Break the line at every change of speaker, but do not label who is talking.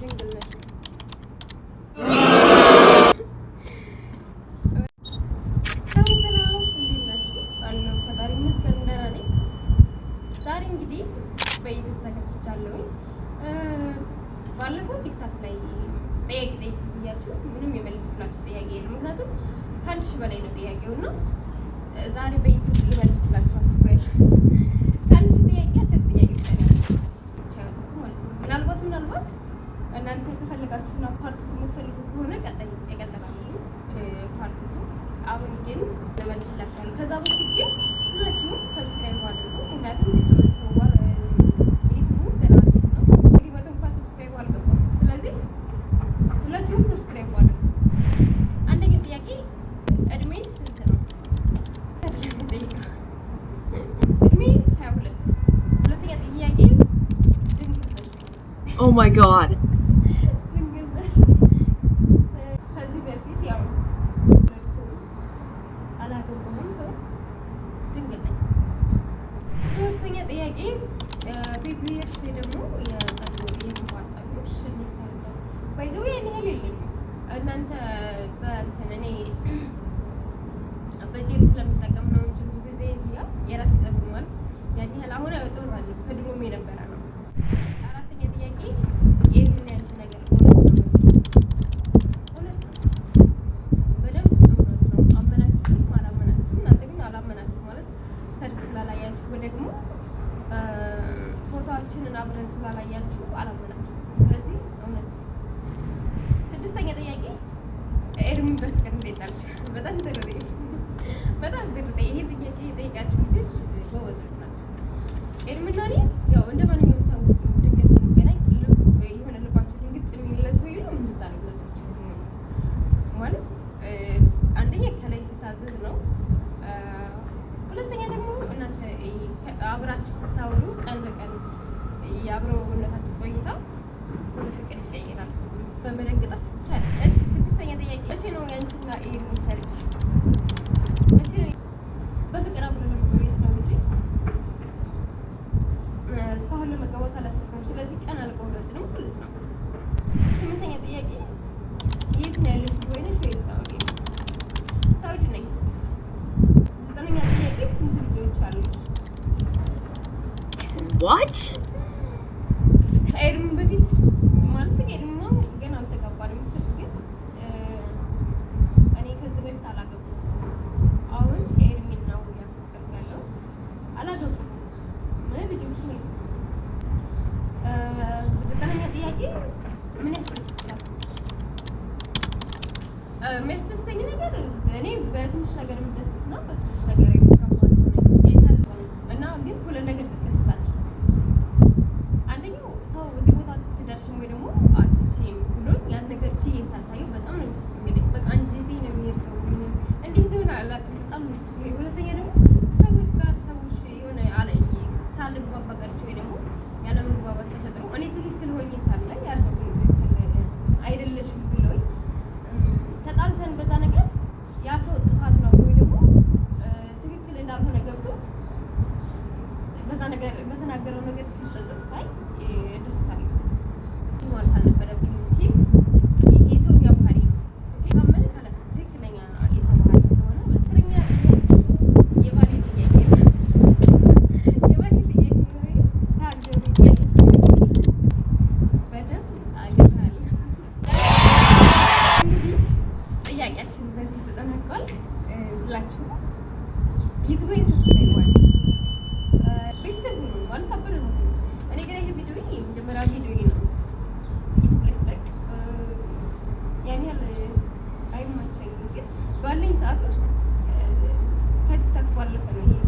ዛሬ እንግዲህ በዩቲዩብ ተከስቻለሁ። ባለፈው ቲክታክ ላይ ጥያቄ ብያችሁ ምንም የመለስኩላችሁ ጥያቄ የለም። ምክንያቱም ከአንድ ሺህ በላይ ነው ጥያቄውና ዛሬ በዩቲዩብ ልመልስላችሁ አስቤያለሁ። ከአንድ ሺህ ጥያቄ 10 ጥያቄ ብቻ ነው ማለት ነው። ምናልባት እናንተ ከፈለጋችሁና ፓርት 2 የምትፈልጉ ከሆነ ይቀጥላል ፓርት 2 አሁን ግን ልመልስላችኋለሁ። ከዛ በፊት ግን ሁላችሁም ሰብስክራይብ አድርጉ። ምክንያቱም ዩቲዩብ ገና አዲስ ነው። እንግዲህ መቶ እንኳን ሰብስክራይብ አልገባም። ስለዚህ ሁላችሁም ሰብስክራይብ አድርጉ። አንደኛ ጥያቄ እድሜ ስንት ነው? እድሜ 22። ሁለተኛ ጥያቄ
Oh my god.
ከዚህ በፊት ያው አላገባሁም ሰው ድንግል ነኝ። ሶስተኛ ጥያቄ ቢቢኤስ ወይ ደግሞ የጸጉር የግንባር ጸጉር ሽልት አለ ባይዘው ያን ያህል የለኝም። እናንተ በእንትን እኔ በጄል ስለምጠቀም ነው እንጂ ብዙ ጊዜ እዚህ ጋር የራሴ ጸጉር ማለት ያን ያህል አሁን አይወጣም ማለት ከድሮም የነበረ ነው። አራተኛ ጥያቄ የምን ያንቺ ነገር እውነት ነው? በደንብ እውነት ነው። አመናችሁም አላመናችሁም እናንተ ግን አላመናችሁ ማለት ሰርግ ስላላያችሁ ወይ ደግሞ ፎቶአችንን አብረን ስላላያችሁ አላመናችሁ። ስለዚህ እውነት ነው። ስድስተኛ ጥያቄ ኤርሚ በፍቅር እንዴት ጣልሽ? በጣም ጥሩ ይሄ ጥያቄ የጠየቃችሁ ልጅ ጎበዝ ናችሁ። ኤርሚና እኔ ያው እንደ ማንኛውም ሰው ድንገት ስንገናኝ የሆነ ልባችሁ ድንግጥ የሚል ሰው ይሉ እንደዛ ነው ሁለታችን ማለት አንደኛ ከላይ ስታዘዝ ነው። ሁለተኛ ደግሞ እናንተ አብራችሁ ስታወሩ ቀን በቀን የአብረውነታችሁ ቆይታ ወደ ፍቅር ይቀየራል በመደንገጣችሁ ብቻ። እሺ ስድስተኛ ጥያቄ መቼ ነው ያንቺና ኤርሚ ሰርግ? መቼ ነው? በፍቅር አብረን ለመቆየት ነው እንጂ እስካሁን ለመጋባት አላሰብኩም። ስለዚህ ቀን አልቆረጥንም ማለት ነው። ስምንተኛ ጥያቄ የት ነው ያለሽ? ዱባይ ነሽ ወይስ ሳውዲ? ሳውዲ ነኝ። ዘጠነኛ ጥያቄ ስንት ልጆች አሉሽ?
What?
ኤርሚ በፊት ማለት ኤርሚ ገና አልተጋባንም መሰለኝ፣ ግን እኔ ከዚህ በፊት አላገባም። አሁን ኤርሚ ነው ያፈቅራለሁ። አላገባም ልጆች ነው። ዘጠነኛ ጥያቄ ምን ያስደስታል? የሚያስደስተኝ ነገር እኔ በትንሽ ነገር የምደሰትና በትንሽ ነገር የምከፋ ሰው ነኝ እና ግን ሁለት ነገር ልጥቀስላችሁ። አንደኛው ሰው እዚህ ቦታ ትደርሽም ወይ ደግሞ አትችይም ብሎኝ ያን ነገር ችዬ ሳሳየው በጣም ነው ደስ የሚለኝ። በቃ አንጀቴ ነው የሚርሰው። እንዴት እንደሆነ አላውቅም፣ በጣም ነው ደስ የሚለኝ። ሁለተኛ ደግሞ ከሰዎች ጋር ሰዎች የሆነ ሳልግባባ ቀርቼ ወይ ደግሞ ያለመግባባት ተፈጥሮ እኔ ትክክል ሆኜ ሳለ ያ ሰው ትክክል አይደለሽም ብሎኝ ተጣልተን በዛ ነገር ያ ሰው ጥፋት ነው ወይ ደግሞ ትክክል እንዳልሆነ ገብቶት በዛ ነገር በተናገረው ነገር ሲጸጸት ሳይ ደስታለሁ ማለት አልነበረብኝ ሲል ይሄ ሰው ያባሪ ካመነ ካላት ትክክለኛ የሰው ባህሪ ስለሆነ በስረኛ ጥያቄ የባሌ ጥያቄ ነው። የባሌ ጥያቄ ነው ታገሩ ጥያቄ በደንብ አገባል። እንግዲህ ጥያቄያችን በዚህ ተጠናቋል። ሁላችሁ ዩቲዩብን ሰብስክራይብ አድርጉ። ቤተሰብ ሁኑ ማለት አበረታቱ። እኔ ግን ይሄ ቪዲዮ የመጀመሪያ ቪዲዮ ነው ዩቲዩብ ላይ ስለቅ ያን ያህል አይመቸኝም፣ ግን ባለኝ ሰዓት ውስጥ ከቲክታክ ባለፈ ነው ይሄ